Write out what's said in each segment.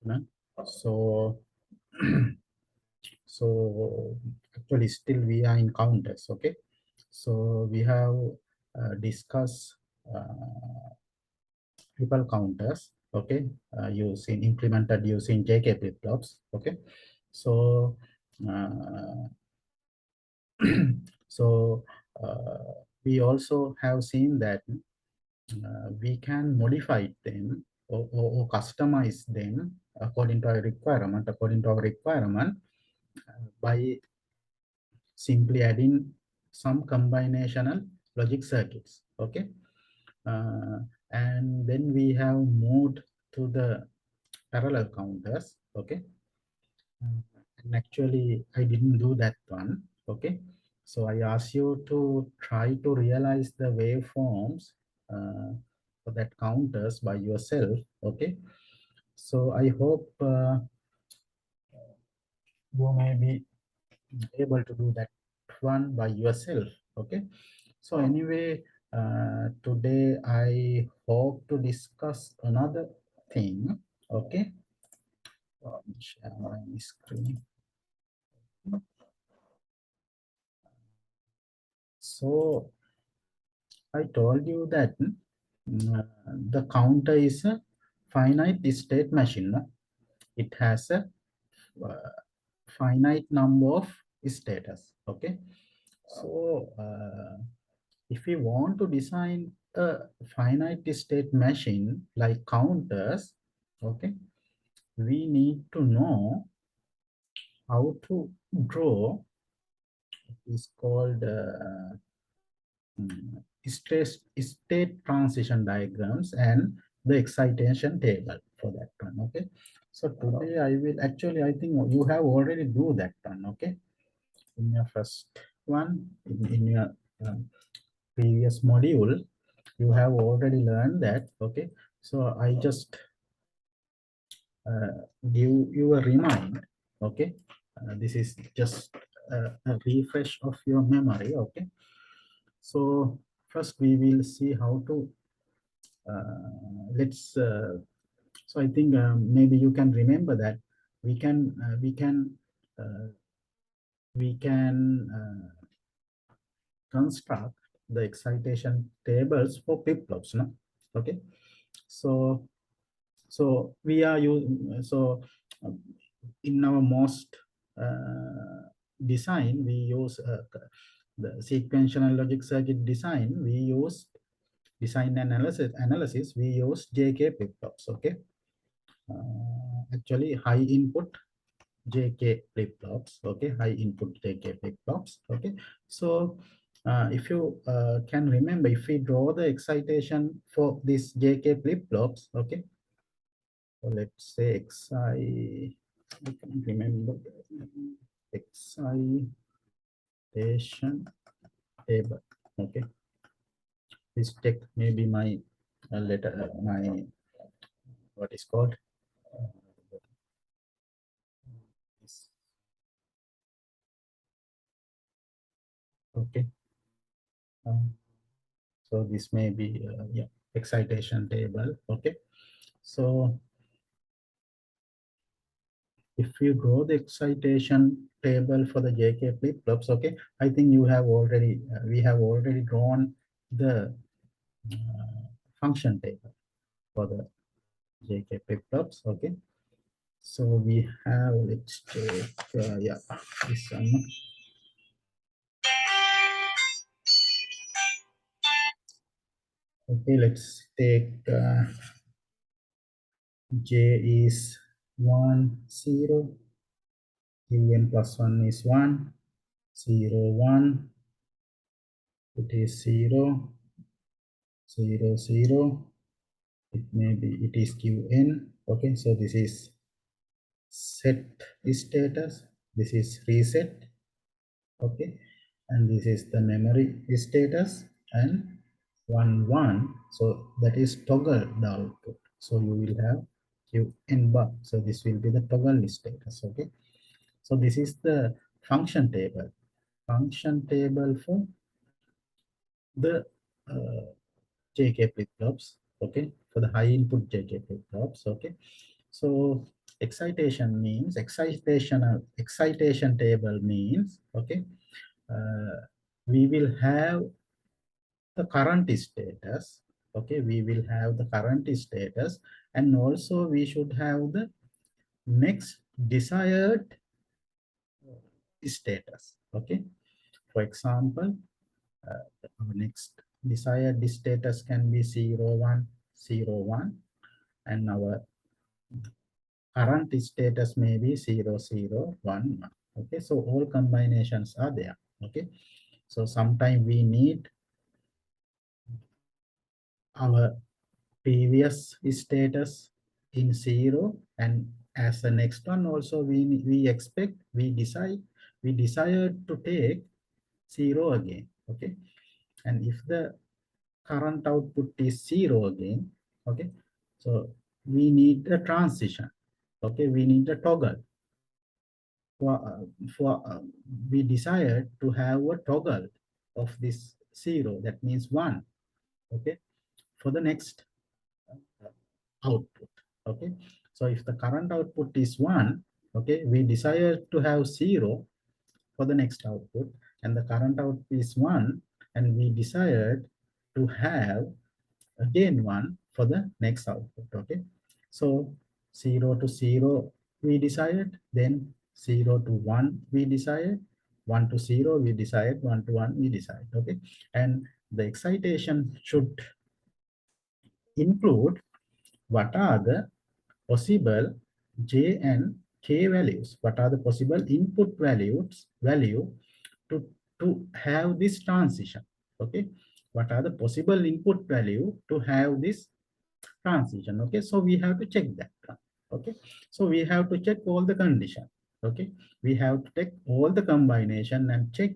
no? So so actually still we are in counters. Okay, so we have discussed triple counters. Okay, using implemented using JK flip-flops. Okay, so uh, so we also have seen that we can modify them or customize them according to our requirement by simply adding some combinational logic circuits. Okay, uh, and then we have moved to the parallel counters. Okay, and actually I didn't do that one. Okay, so I asked you to try to realize the waveforms for that counters by yourself. Okay, so I hope you may be able to do that one by yourself. Okay, so anyway, today I hope to discuss another thing. Okay, let me share my screen. So I told you that the counter is a finite state machine. No? It has a finite number of status. Okay, so if we want to design a finite state machine like counters, okay, we need to know how to draw is called state transition diagrams and the excitation table for that one. Okay, so today I will actually, I think you have already do that one. Okay, in your first one, in your previous module, you have already learned that. Okay, so I just give you a remind. Okay, this is just a refresh of your memory. Okay, so first we will see how to let's so I think maybe you can remember that we can uh, we can construct the excitation tables for flip-flops, no? Okay, so we are using, so um, in our most design we use the sequential and logic circuit design, we use design analysis we use JK flip-flops. Okay, actually high input JK flip-flops. Okay, high input JK flip-flops. Okay, so if you can remember, if we draw the excitation for this JK flip-flops, okay, so let's say I can't remember excitation table. Okay, please take maybe my letter, my what is called. Okay, um, so this may be yeah, excitation table. Okay, so if you draw the excitation table for the JK flip-flops, okay, I think you have already, we have already drawn the function table for the JK flip-flops. Okay, so we have, let's take, yeah, this one. Okay, let's take J is 1, 0, N plus 1 is 1, 0, 1, it is 0, 0, 0, it may be, it is Qn. Okay, so this is set status, this is reset. Okay, and this is the memory status, and 1, 1, so that is toggle the output, so you will have Qn bar, so this will be the toggle status. Okay, so this is the function table for the JK flip-flops. Okay, for the high input JK flip-flops. Okay, so excitation means excitation table means, okay, we will have the current status, okay, we will have the current status, and also we should have the next desired status, okay. For example, our next desired status can be 0 1 0 1, and our current status may be 0 0 1 1. Okay, so all combinations are there. Okay, so sometimes we need our previous status in 0, and as the next one also we expect, we desire to take 0 again. Okay, and if the current output is 0 again, okay, so we need a transition. Okay, we need a toggle for we desire to have a toggle of this 0, that means 1, okay, for the next output. Okay, so if the current output is 1, okay, we desire to have 0 for the next output, and the current output is 1, and we desired to have again 1 for the next output. Okay, so 0 to 0 we desired, then 0 to 1 we desired, 1 to 0 we desired, 1 to 1 we desired. Okay, and the excitation should include what are the possible j and k values, what are the possible input value to have this transition. Okay, what are the possible input value to have this transition. Okay, so we have to check that. Okay, so we have to check all the condition. Okay, we have to take all the combination and check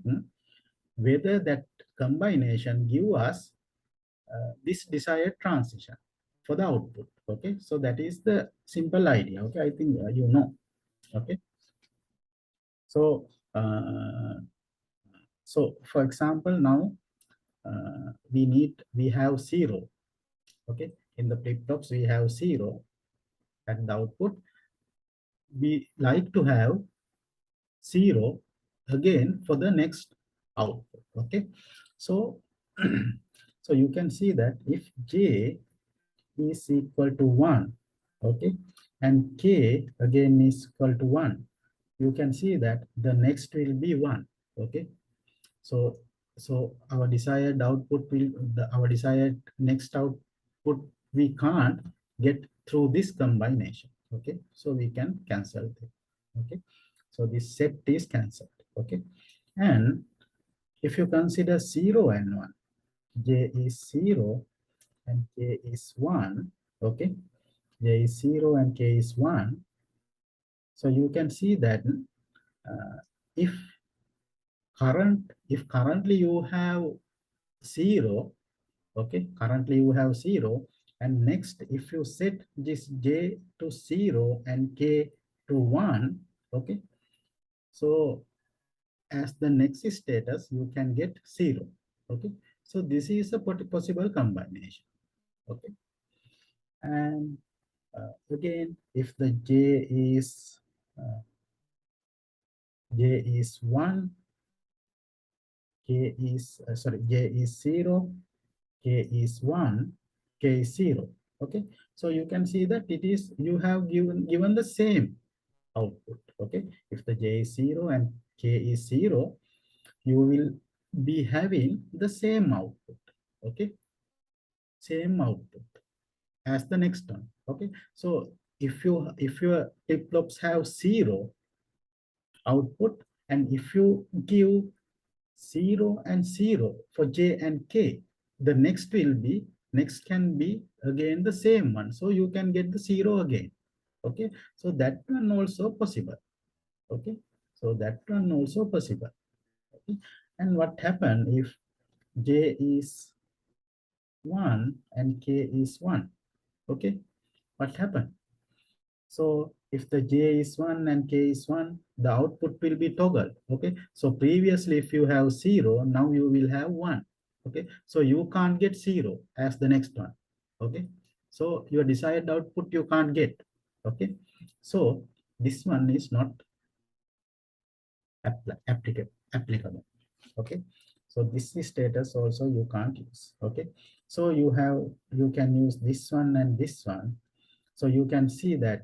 whether that combination give us this desired transition for the output. Okay, so that is the simple idea. Okay, I think you know. Okay, so for example, now we have 0. Okay, in the flip-flops we have 0 at the output. We like to have 0 again for the next output. Okay, so so you can see that if j is equal to 1, okay, and k again is equal to 1, you can see that the next will be 1. Okay, so our desired output will our desired next output we can't get through this combination. Okay, so we can cancel it. Okay, so this set is cancelled. Okay, and if you consider 0 and 1, j is 0 and k is 1. Okay, j is 0 and k is 1. So you can see that if currently you have 0, okay, currently you have 0, and next if you set this j to 0 and k to 1, okay, so as the next status you can get 0. Okay, so this is a possible combination. Okay, and again, if the j is 1, k is sorry, j is 0, k is 1, k is 0. Okay, so you can see that it is, you have given the same output. Okay, if the j is 0 and k is 0, you will be having the same output. Okay, same output as the next one. Okay, so if your flip-flops have 0 output, and if you give 0 and 0 for j and k, the next can be again the same one, so you can get the 0 again. Okay, so that one also possible. Okay, so that one also possible. Okay, and what happen if j is 1 and k is 1? Okay, what happened? So if the j is 1 and k is 1, the output will be toggled. Okay, so previously if you have 0, now you will have 1. Okay, so you can't get 0 as the next one. Okay, so your desired output you can't get. Okay, So this one is not applicable. Okay, so this is status also you can't use. Okay, so you can use this one and this one. So you can see that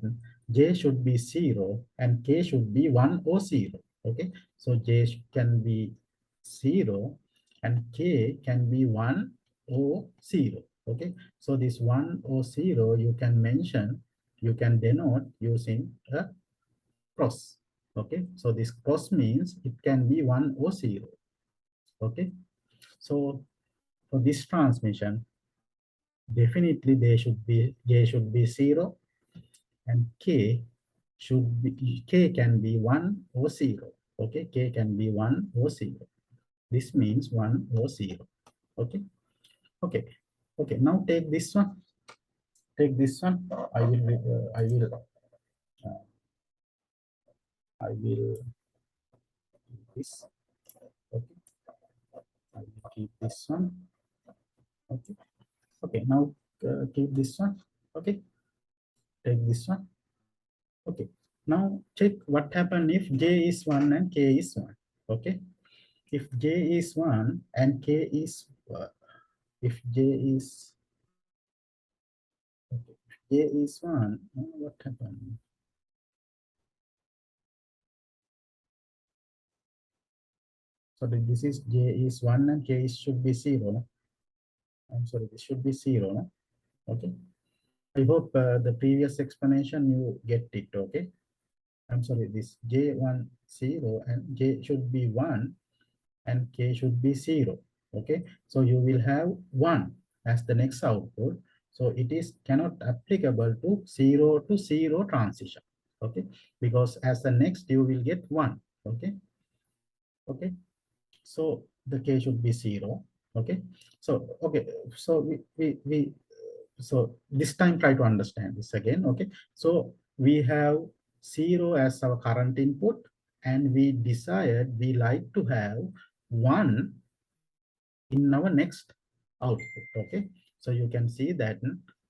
j should be 0 and k should be 1 or 0. Okay, so j can be 0 and k can be 1 or 0. Okay, so this 1 or 0 you can mention, you can denote using a cross. Okay, so this cross means it can be 1 or 0. Okay, so for this transmission, definitely j should be 0 and k can be 1 or 0. Okay, k can be 1 or 0. This means 1 or 0. Okay, okay, okay. Now take this one. Take this one. I will this. Okay, I will keep this one. Okay, okay. Now keep this one. Okay, take this one. Okay. Now check what happen if j is 1 and k is 1. Okay. If j is 1 and k is if j is okay, if j is 1, what happened? So this is j is 1 and k is should be 0. I'm sorry, this should be 0. No? Okay. I hope the previous explanation you get it. Okay. I'm sorry, this j1 0 and j should be 1 and k should be 0. Okay, so you will have 1 as the next output. So it is cannot applicable to 0 to 0 transition. Okay, because as the next you will get 1. Okay, okay, so the k should be 0. Okay, so okay, so we so this time try to understand this again. Okay, so we have 0 as our current input and we desired we like to have 1 in our next output. Okay, so you can see that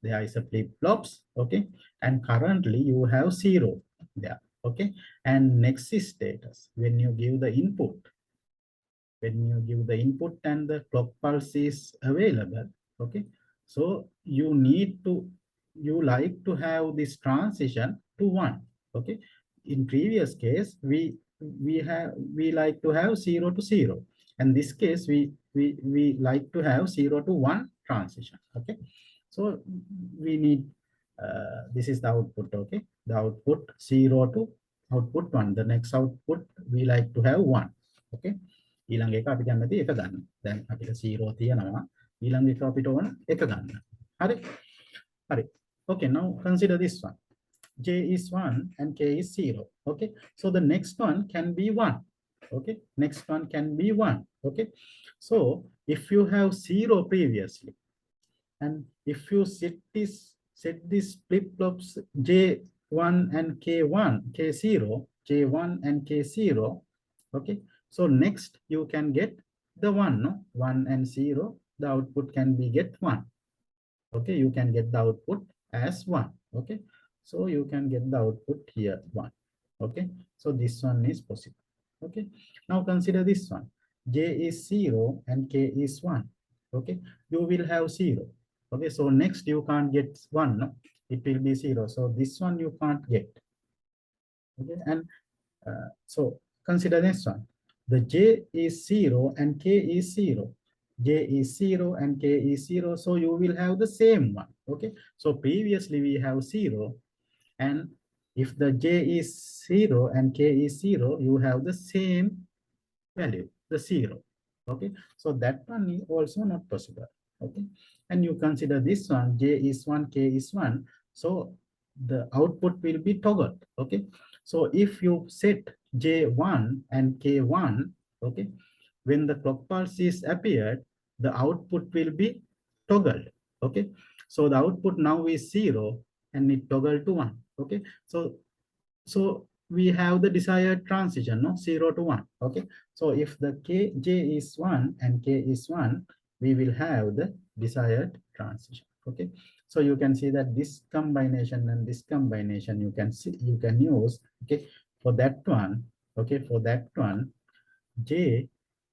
there is a flip-flops. Okay, and currently you have 0 there. Okay, and next is status. When you give the input, and the clock pulse is available. Okay, so you like to have this transition to 1. Okay, in previous case we like to have 0 to 0, and this case we like to have 0 to 1 transition. Okay, so we need this is the output. Okay, the output 0 to output 1. The next output we like to have 1. Okay, ඊළඟ එක අපි කැමති එක ගන්න. දැන් අපිට 0 තියෙනවා. ඊළඟ එක අපිට ඕන එක ගන්න. හරි? හරි. Okay, now consider this one. J is 1 and k is 0. Okay, so the next one can be 1. Okay, next one can be 1. Okay, so if you have 0 previously and if you set this flip-flops j1 and k1 k0 j1 and k0. Okay, so next you can get the 1, no? 1 and 0, the output can be get 1. Okay, you can get the output as 1. Okay, so you can get the output here 1. Okay, so this one is possible. Okay, now consider this one. J is 0 and k is 1. Okay, you will have 0. Okay, so next you can't get 1, no? It will be 0, so this one you can't get. Okay, and so consider this one. The j is 0 and k is 0. J is 0 and k is 0, so you will have the same one. Okay, so previously we have 0, and if the j is 0 and k is 0, you have the same value, the 0. Okay, so that one is also not possible. Okay, and you consider this one, j is 1, k is 1, so the output will be toggled. Okay, so if you set j1 and k1, okay, when the clock pulse is appeared, the output will be toggled. Okay, so the output now is 0 and it toggled to 1. Okay, so we have the desired transition, no? 0 to 1. Okay, so if the j is 1 and k is 1, we will have the desired transition. Okay, So you can see that this combination and this combination you can see, you can use, okay, for that one, okay, for that one, J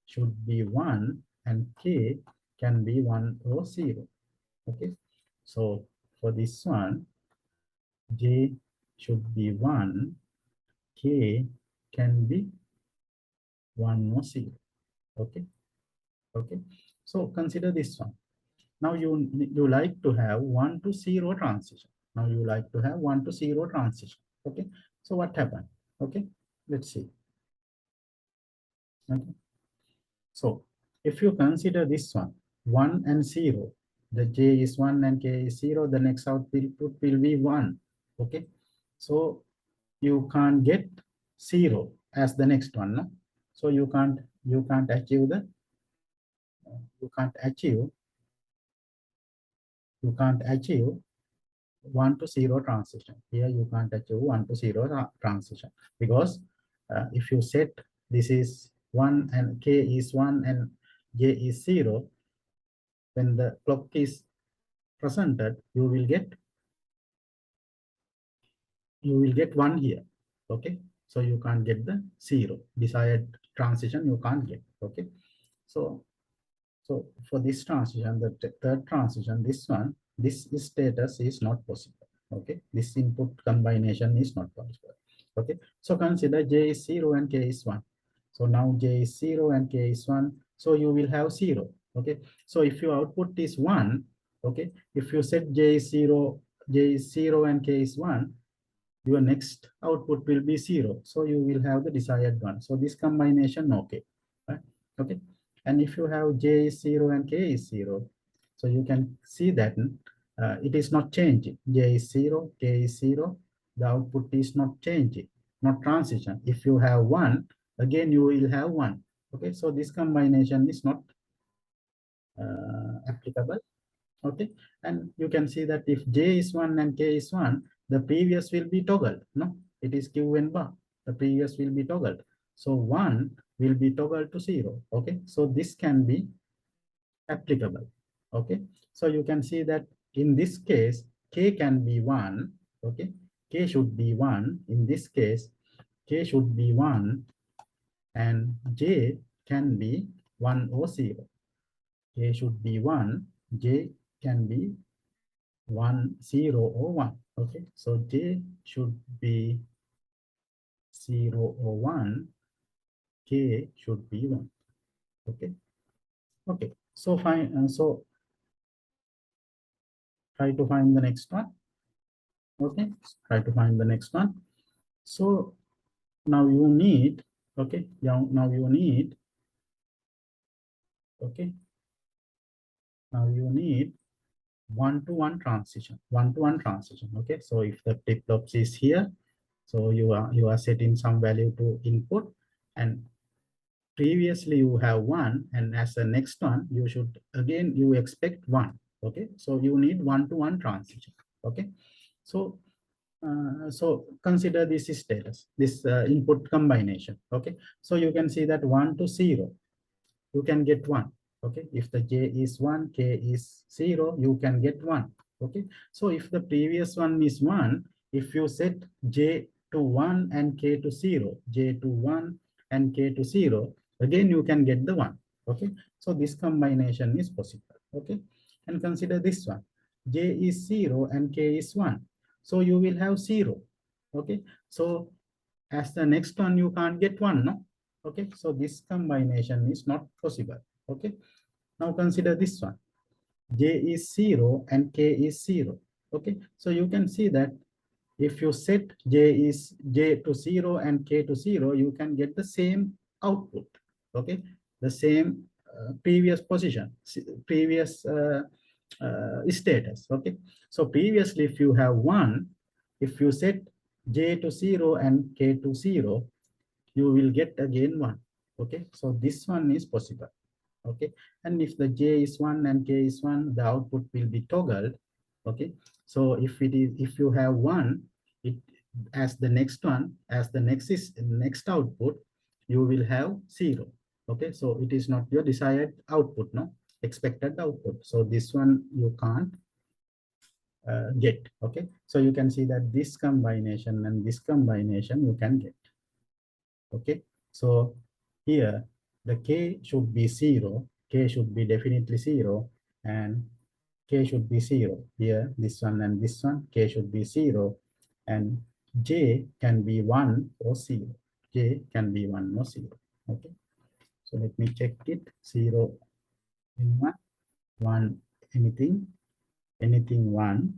should be 1 and K can be 1 or 0, okay. So for this one, J should be 1, K can be 1 or 0, okay, okay. So consider this one. Now you like to have 1 to 0 transition. Now you like to have 1 to 0 transition. Okay. So what happened? Okay. Let's see. Okay. So if you consider this one, 1 and 0, the J is 1 and K is 0, the next output will be 1. Okay. So you can't get 0 as the next one. No? So you can't achieve the you can't achieve 1 to 0 transition. Here you can't achieve 1 to 0 transition because if you set this is 1 and K is 1 and J is 0, when the clock is presented, you will get 1 here. Okay. So you can't get the 0 desired transition. You can't get. Okay. So for this transition, the third transition, this one, this status is not possible. Okay, this input combination is not possible. Okay, so consider J is 0 and K is 1. So now J is 0 and K is 1. So you will have 0. Okay, so if your output is 1, okay, if you set J is 0, and K is 1, your next output will be 0. So you will have the desired one. So this combination, okay. Right? Okay. And if you have J is 0 and K is 0, so you can see that it is not changing. J is 0, K is 0. The output is not changing, not transition. If you have 1, again you will have 1. Okay. So this combination is not applicable. Okay, and you can see that if J is 1 and K is 1, the previous will be toggled. No, it is Q and bar. The previous will be toggled. So 1 will be toggled to 0. Okay, so this can be applicable. Okay, so you can see that in this case, K can be 1. Okay, K should be 1. In this case, K should be 1 and J can be 1 or 0. K should be 1, J can be 1, 0 or 1. Okay, so J should be 0 or 1, K should be 1. Okay, okay, so fine. So try to find the next one. Okay, try to find the next one. So now you need, okay, now you need, okay, now you need 1-to-1 transition, 1-to-1 transition. Okay, so if the flip-flops is here, so you are setting some value to input, and previously you have 1, and as the next one you should again you expect 1. Okay, so you need 1-to-1 transition. Okay, so so consider this status, this input combination. Okay, so you can see that 1 to 0 you can get 1. Okay, if the J is 1, K is 0, you can get 1. Okay, so if the previous one is 1, if you set J to 1 and K to 0, J to 1 and K to 0, again you can get the 1. Okay, so this combination is possible. Okay, and consider this one, J is 0 and K is 1, so you will have 0. Okay, so as the next one you can't get 1. No, okay, so this combination is not possible. Okay, now consider this one, J is 0 and K is 0. Okay, so you can see that if you set J to 0 and K to 0, you can get the same output. Okay, the same previous position, previous status. Okay, so previously if you have 1, if you set J to 0 and K to 0, you will get again 1. Okay, so this one is possible. Okay, and if the J is 1 and K is 1, the output will be toggled. Okay, so if you have 1, it as the next one, as the next output, you will have 0. Okay, so it is not your desired output, no, expected output. So this one you can't get. Okay, so you can see that this combination and this combination you can get. Okay, so here the k should be 0, k should be definitely 0, and k should be 0. Here this one and this one, k should be 0, and j can be 1 or 0. J can be 1 or 0. Okay, so let me check it. 0 in 1, 1 anything, anything 1,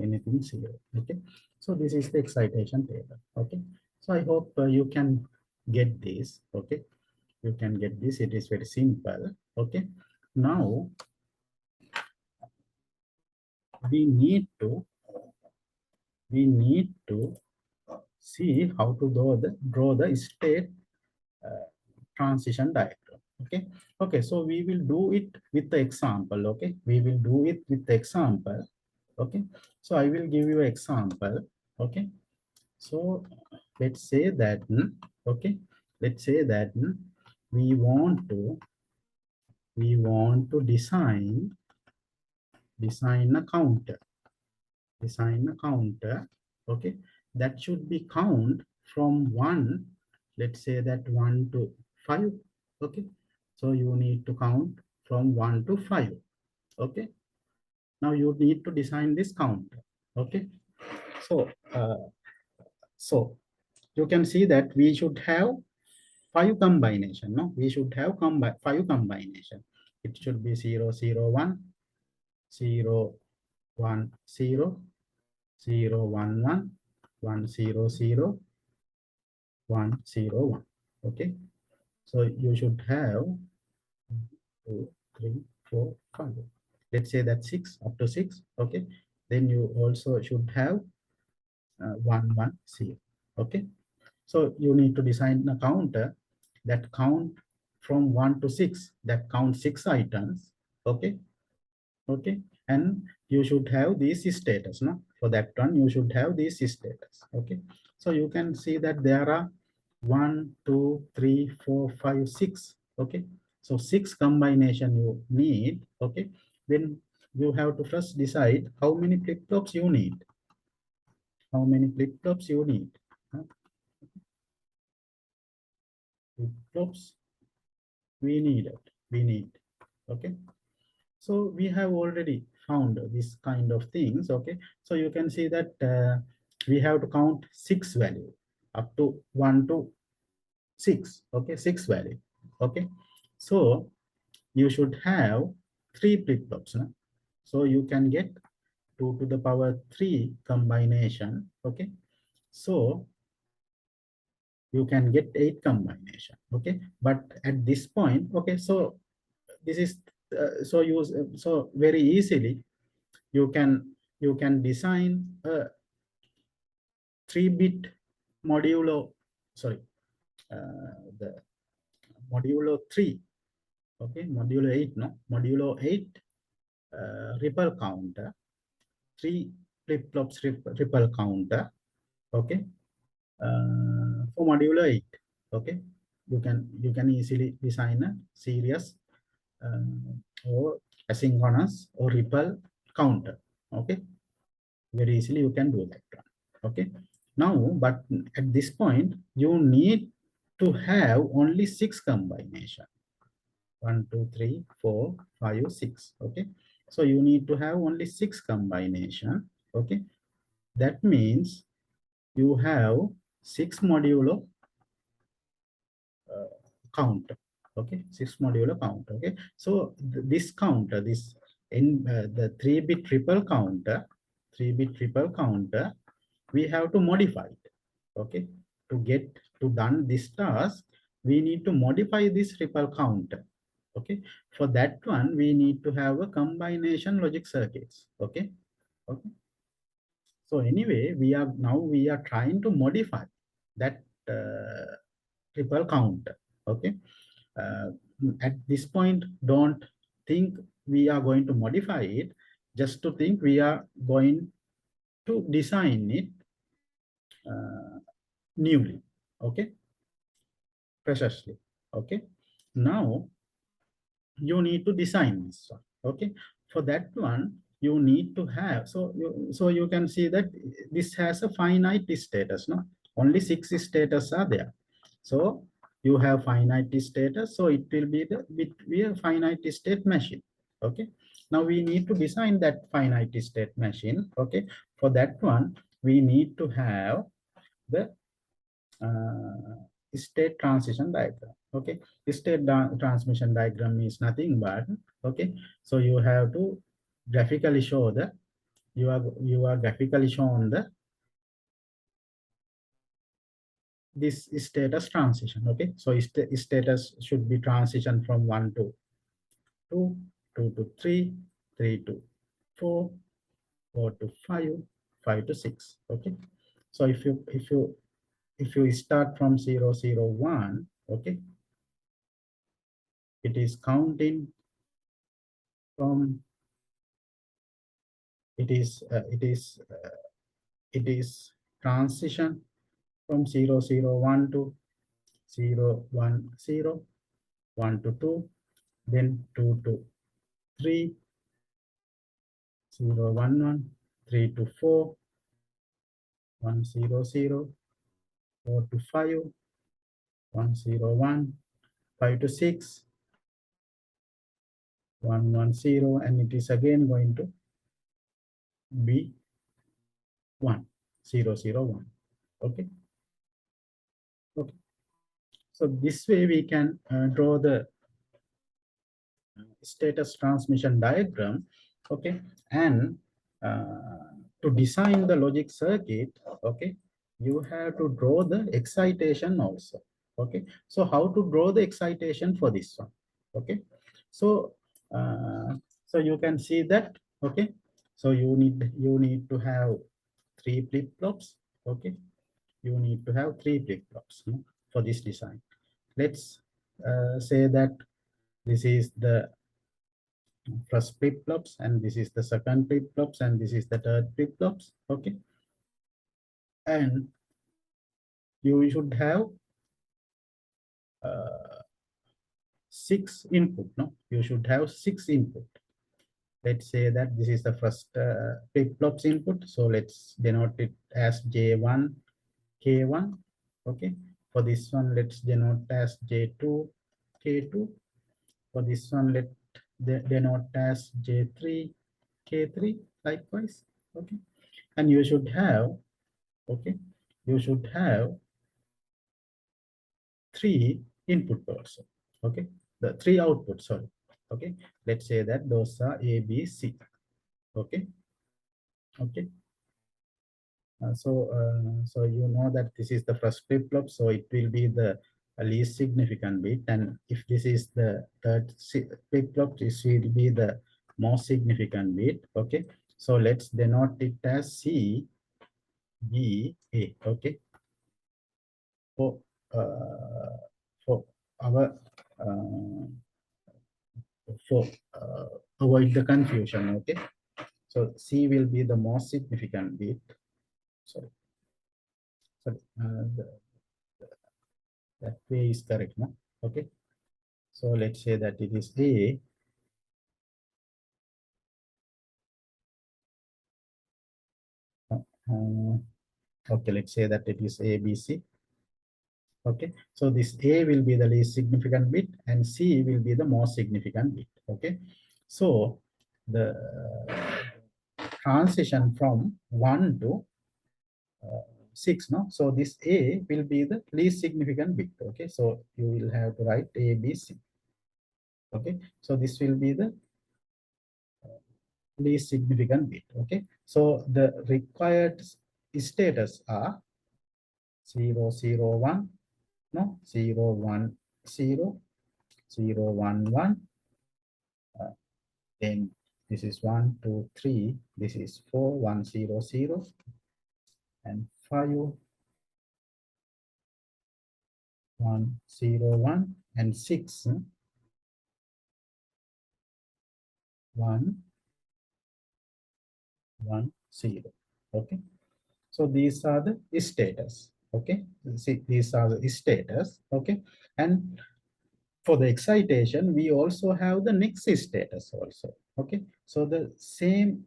anything 0. Okay, so this is the excitation table. Okay, so I hope you can get this. Okay, you can get this. It is very simple. Okay, now we need to see how to draw the state transition diagram. Okay, okay, so we will do it with the example. Okay, we will do it with the example. Okay, so I will give you an example. Okay, so let's say that okay, let's say that we want to design a counter, okay, that should be count from 1, let's say that 1 to 5. Okay, so you need to count from 1 to 5. Okay, now you need to design this counter. Okay, so so you can see that we should have 5 combination. No, we should have 5 combination. It should be 0 0 1, 0 1 0, 0 1 1, 1 0 0, 1 0 1. Okay, so you should have 2 3 4 5. Let's say that 6, up to 6. Okay, then you also should have 1 1 0. Okay, so you need to design a counter that count from 1 to 6, that count 6 items. Okay, okay, and you should have this status. No, for that one you should have this status. Okay, so you can see that there are 1 2 3 4 5 6. Okay, so 6 combination you need. Okay, then you have to first decide how many flip-flops you need. How many flip-flops you need? Flip-flops we need. Okay, so we have already found this kind of things. Okay, so you can see that we have to count 6 value up to 1 to 6. Okay, 6 value. Okay, so you should have 3 flip-flops. No? So you can get 2 to the power 3 combination. Okay, so you can get 8 combination. Okay, but at this point, okay, so this is so very easily you can design a 3-bit modulo, sorry, the modulo 3. Okay, modulo 8, no, modulo 8 ripple counter, 3 flip-flops ripple counter. Okay, for modulo 8. Okay, you can easily design a series or asynchronous or ripple counter. Okay, very easily you can do that one. Okay, now but at this point you need to have only 6 combination. 1 2 3 4 5 6. Okay, so you need to have only 6 combination. Okay, that means you have 6 modulo count. Okay, 6 modulo count. Okay, so this counter, this in the 3-bit triple counter, 3-bit triple counter, we have to modify it. Okay, to get to done this task, we need to modify this ripple counter. Okay, for that one we need to have a combination logic circuits. Okay, okay, so anyway we are trying to modify that ripple counter. Okay, uh, at this point don't think we are going to modify it, just to think we are going to design it newly. Okay, precisely. Okay, now you need to design this one. Okay, for that one you need to have, so you can see that this has a finite status, no? Only 6 status are there. So you have finite status, so it will be a finite state machine. Okay. Now we need to design that finite state machine. Okay. For that one, we need to have the state transition diagram. Okay. State transmission diagram is nothing but, okay, so you have to graphically show the, you are graphically shown the this status transition. Okay, so status should be transition from 1 to 2, 2 to 3, 3 to 4, 4 to 5, 5 to 6. Okay, so if you start from 0, 0, 1, okay, it is counting from, it is transition from 0, 0, 1 to 0, 1, 0, 1 to 2, then 2 to 3, 0, 1, 1, 3 to 4, 1, 0, 0, 4 to 5, 1, 0, 1, 5 to 6, 1, 1, 0, and it is again going to be 1, 0, 0, 1. Okay. Okay. So this way we can draw the status transmission diagram. Okay. And to design the logic circuit, okay, you have to draw the excitation also. Okay, so how to draw the excitation for this one? Okay, so so you can see that. Okay, so you need to have 3 flip-flops. Okay, you need to have 3 flip-flops, no, for this design. Let's say that this is the first flip-flops, and this is the second flip-flops, and this is the third flip-flops. Okay, and you should have 6 input. No, you should have 6 input. Let's say that this is the first flip-flops input, so let's denote it as J1 K1. Okay, for this one let's denote as J2 K2. For this one let denote as J3 K3, likewise. Okay, and you should have, okay, you should have 3 input also. Okay, the 3 outputs, sorry. Okay, let's say that those are A, B, C. Okay. Okay. So you know that this is the first flip-flop, so it will be the least significant bit, and if this is the third flip-flop, this will be the most significant bit. Okay, so let's denote it as C, B, A. Okay, for our for avoid the confusion. Okay, so C will be the most significant bit. Sorry, that way is correct, no? Okay, so let's say that it is A. Okay, let's say that it is A, B, C. Okay, so this A will be the least significant bit and C will be the most significant bit. Okay, so the transition from 1 to 6, no? So this A will be the least significant bit. Okay, so you will have to write A, B, C. Okay, so this will be the least significant bit. Okay, so the required status are 0, 0, 1, no, 0, 1, 0, 0, 1, 1, then this is 1, 2, 3, this is 4, 1, 0, 0, and 5, 1, 0, 1, and 6, 1, 1, 0. Okay, so these are the status. Okay, see, these are the status. Okay, and for the excitation, we also have the next status also. Okay, so the same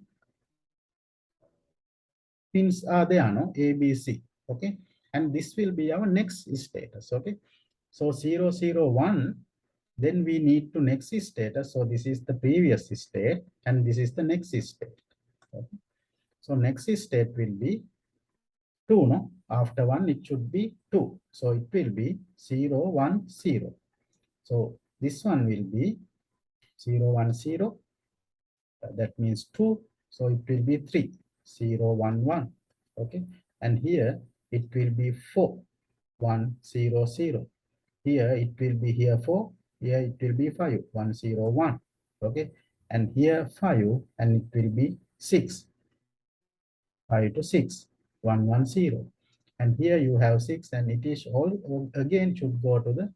pins are there, no? A, B, C. Okay. And this will be our next status. Okay. So 0, 0, 1, then we need to next status. So this is the previous state and this is the next state. Okay. So next state will be 2, no? After 1, it should be 2. So it will be 0, 1, 0. So this one will be 0, 1, 0. That means 2. So it will be 3, 0, 1, 1. Okay. And here it will be 4, 1, 0, 0. Here it will be here 4. Here it will be 5, 1, 0, 1. Okay. And here 5 and it will be 6. 5 to 6, 1, 1, 0. And here you have 6 and it is all again should go to the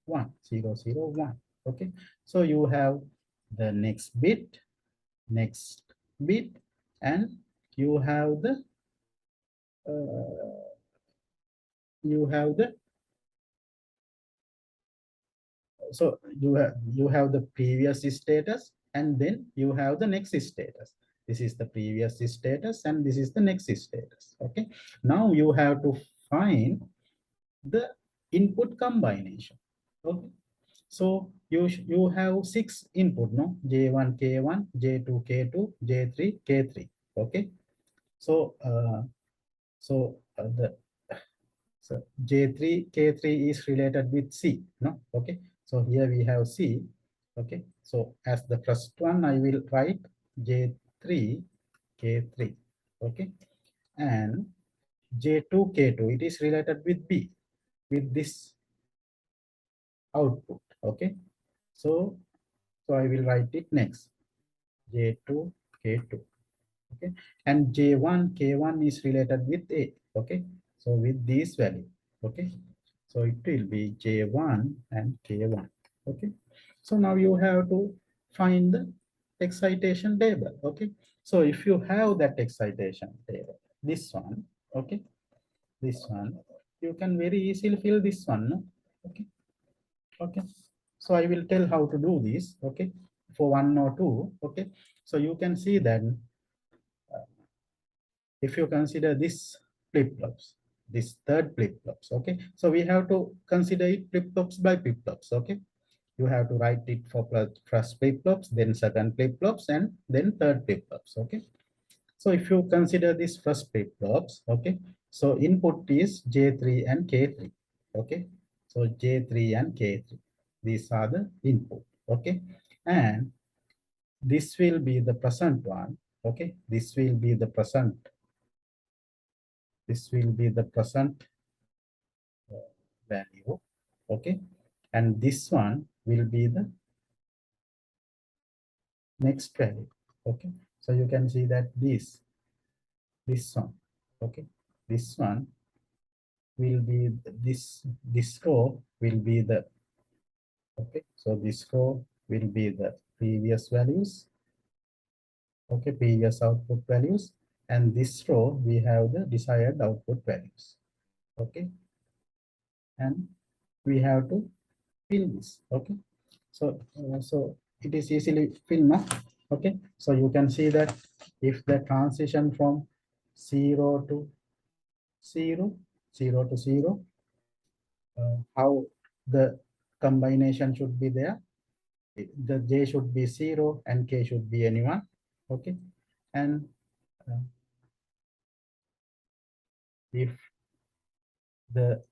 1, 0, 0, 1. Okay. So you have the next bit, and you have the uh, you have the so you have the previous status and then you have the next status. This is the previous status and this is the next status. Okay. Now you have to find the input combination. Okay. So you have 6 input, no? J1 K1, J2 K2, J3 K3. Okay. So the so J3 K3 is related with C, no? Okay. So here we have C. Okay. So as the first one, I will write J3 K3. Okay. And J2 K2, it is related with B, with this output. Okay. So I will write it next. J2 K2. Okay. And J1 K1 is related with A. Okay. So with this value. Okay. So it will be J1 and K1. Okay. So now you have to find the excitation table. Okay. So if you have that excitation table, this one, okay, this one, you can very easily fill this one. No? Okay. Okay. So I will tell how to do this. Okay. For 1 or 2. Okay. So you can see that if you consider this flip-flops, this third flip-flops, okay? So we have to consider it flip-flops by flip-flops, okay? You have to write it for first flip-flops, then second flip-flops, and then third flip-flops, okay? So if you consider this first flip-flops, okay? So input is J3 and K3, okay? So J3 and K3, these are the input, okay? And this will be the present one, okay? This will be the present. This will be the present value, okay? And this one will be the next value, okay? So you can see that this one, okay? This one will be this row will be the, okay? So this row will be the previous values, okay? Previous output values, and this row we have the desired output values, okay? And we have to fill this, okay? So it is easily filled now. Okay, so you can see that if the transition from 0 to 0, 0 to 0, how the combination should be there. The J should be 0 and K should be anyone. Okay, and uh, if the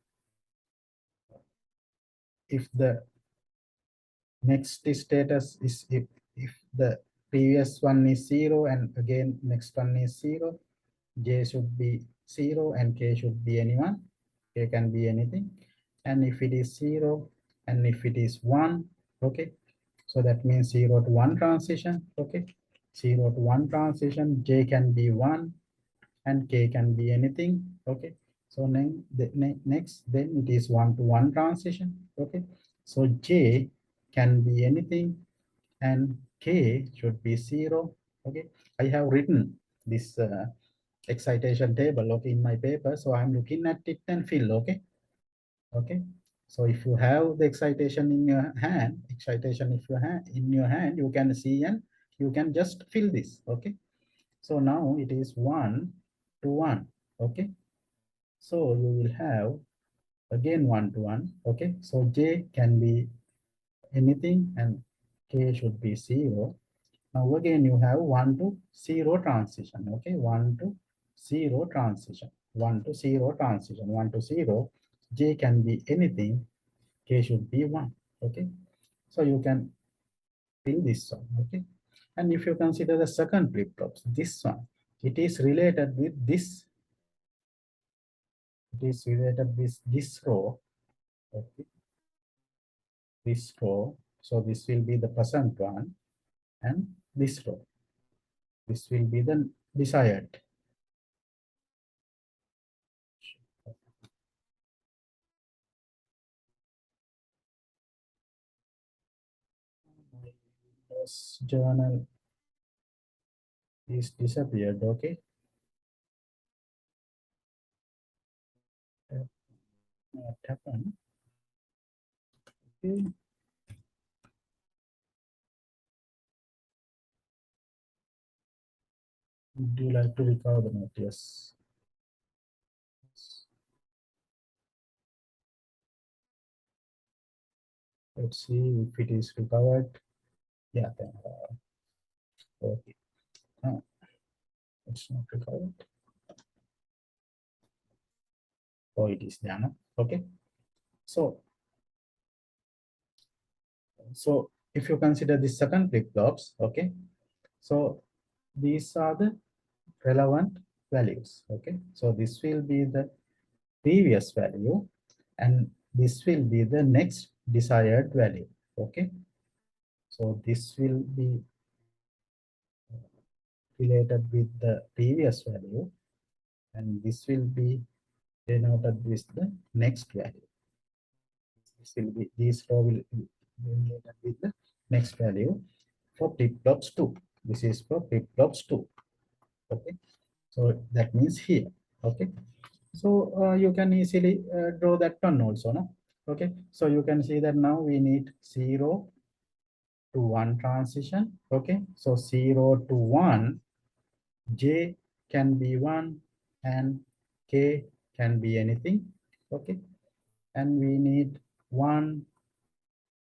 next status is if the previous one is 0 and again next one is 0, J should be 0 and K should be anyone. K can be anything. And if it is 0 and if it is 1, okay, so that means 0 to 1 transition, okay, 0 to 1 transition, J can be 1 and K can be anything, okay. So next, then it is 1 to 1 transition, okay. So J can be anything and K should be 0, okay. I have written this excitation table, okay, in my paper. So I'm looking at it and fill, okay. Okay. So if you have the excitation in your hand, if you have in your hand, you can see and you can just fill this, okay. So now it is 1, to 1. Okay, so you will have again 1 to 1. Okay, so j can be anything and k should be 0. Now again you have 1 to 0 transition. Okay, 1 to 0 transition, 1 to 0 transition, 1 to 0. J can be anything, k should be 1. Okay, so you can fill this one. Okay, and if you consider the second flip-flops, this one, it is related with this. It is related with this row. Okay, this row. So this will be the present one, and this row. This will be the desired. This journal is disappeared. Okay, what happened? Okay. Would you like to recover the note? Yes. Let's see if it is recovered. Yeah, then, okay. No, it's not recovered. Oh, it is there. No? Okay. So if you consider the second flip-flops, okay, so these are the relevant values. Okay, so this will be the previous value and this will be the next desired value. Okay, so this will be related with the previous value and this will be denoted with the next value. This will be, these row will be related with the next value for flip-flops 2. This is for flip-flops 2. Okay, so that means here. Okay, so you can easily draw that one also, no? Okay, so you can see that now we need 0 to 1 transition. Okay, so 0 to 1, j can be 1 and k can be anything. Okay, and we need 1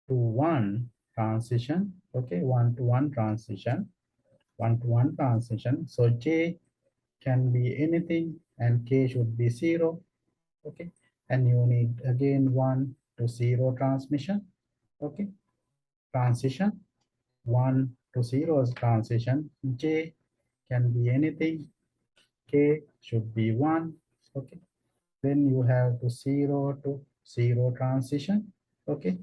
to 1 transition. Okay, 1 to 1 transition, 1 to 1 transition. So j can be anything and k should be 0. Okay, and you need again 1 to 0 transmission. Okay, transition, 1 to 0 transition, j can be anything, k should be 1. Okay, then you have to 0 to 0 transition. Okay,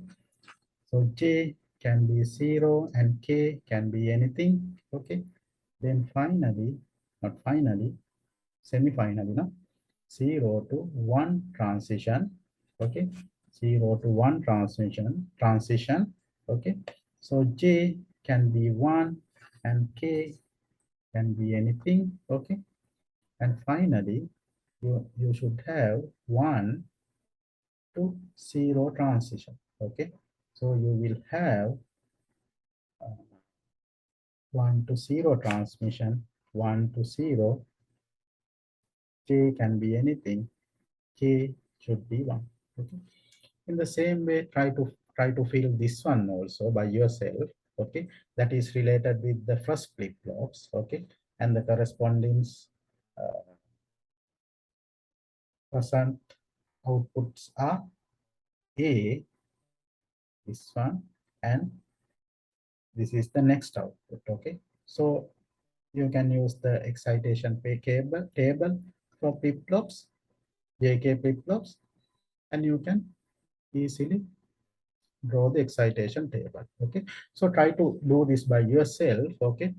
so j can be 0 and k can be anything. Okay, then finally, not finally, semi-finally, no, 0 to 1 transition. Okay, 0 to 1 transition. Okay, so j can be 1 and k can be anything. Okay, and finally you should have 1 to 0 transition. Okay, so you will have 1 to 0 transmission, 1 to 0, j can be anything, k should be 1. Okay, in the same way, try to fill this one also by yourself. Okay, that is related with the first flip-flops. Okay, and the corresponding present outputs are a, this one, and this is the next output. Okay, so you can use the excitation pay table for flip-flops, JK flip-flops, and you can easily draw the excitation table. Okay, so try to do this by yourself. Okay,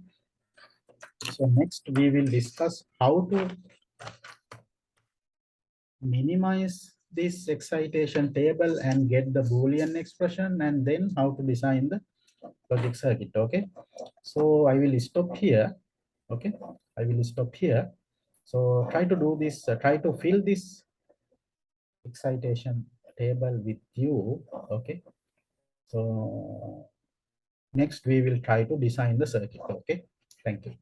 so next we will discuss how to minimize this excitation table and get the Boolean expression, and then how to design the logic circuit. Okay, so I will stop here. Okay, I will stop here. So try to do this, try to fill this excitation table with you. Okay, so next we will try to design the circuit. Okay, thank you.